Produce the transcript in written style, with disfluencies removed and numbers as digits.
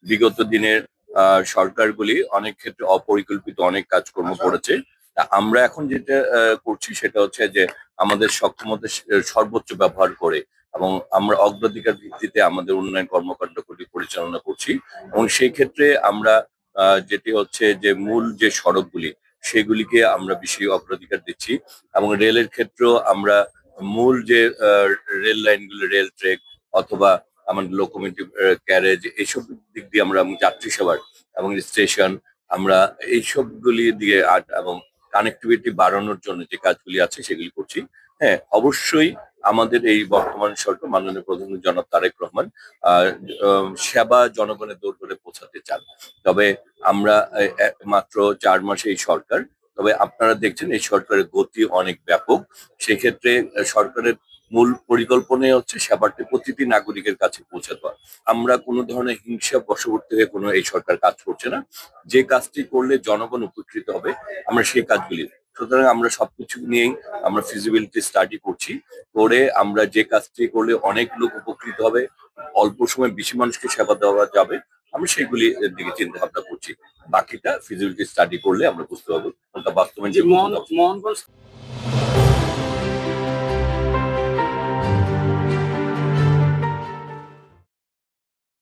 বিগত দিনের সরকারগুলি অনেক ক্ষেত্রে অপরিকল্পিত অনেক কাজকর্ম করেছে। তা আমরা এখন যেটা করছি সেটা হচ্ছে যে আমাদের সক্ষমতা সর্বোচ্চ ব্যবহার করে এবং আমরা অগ্রাধিকার ভিত্তিতে আমাদের উন্নয়ন কর্মকাণ্ডগুলি পরিচালনা করছি এবং সেই ক্ষেত্রে আমরা যেটি হচ্ছে যে মূল যে সড়কগুলি সেগুলিকে আমরা বেশি অগ্রাধিকার দিচ্ছি এবং রেলের ক্ষেত্রেও আমরা মূল যে রেল লাইনগুলো, রেল ট্রেক অথবা আমাদের লোকোমোটিভ ক্যারেজ এইসব দিক দিয়ে আমরা যাত্রী সেবার এবং স্টেশন আমরা এইসবগুলি দিয়ে এবং কানেক্টিভিটি বাড়ানোর জন্য যে কাজগুলি আছে সেগুলি করছি। হ্যাঁ, অবশ্যই আমাদের এই বর্তমান সরকার মাননীয় প্রধানমন্ত্রী জনাব তারেক রহমান আহ সেবা জনগণের দৌড় করে পৌঁছাতে চান। তবে আমরা মাত্র 4 মাসে এই সরকার, তবে আপনারা দেখছেন এই সরকারের গতি অনেক ব্যাপক। সেক্ষেত্রে সরকারের মূল পরিকল্পনাই হচ্ছে সেবাটি প্রতিটি নাগরিকের কাছে পৌঁছে দেওয়া। আমরা কোনো ধরনের হিংসা বশবর্তী হয়ে কোনো এই সরকার কাজ করছে না। যে কাজটি করলে জনগণ উপকৃত হবে আমরা সেই কাজগুলি, সুতরাং আমরা সবকিছু নিয়েই আমরা ফিজিবিলিটি স্টাডি করছি, করে আমরা যে কাজটি করলে অনেক লোক উপকৃত হবে, অল্প সময়ে বেশি মানুষকে সেবা দেওয়া যাবে, আমরা সেগুলি দিকে চিন্তা ভাবনা করছি। বাকিটা ফিজিবিলিটি স্টাডি করলে আমরা বুঝতে পারবো কোনটা বাস্তবায়ন।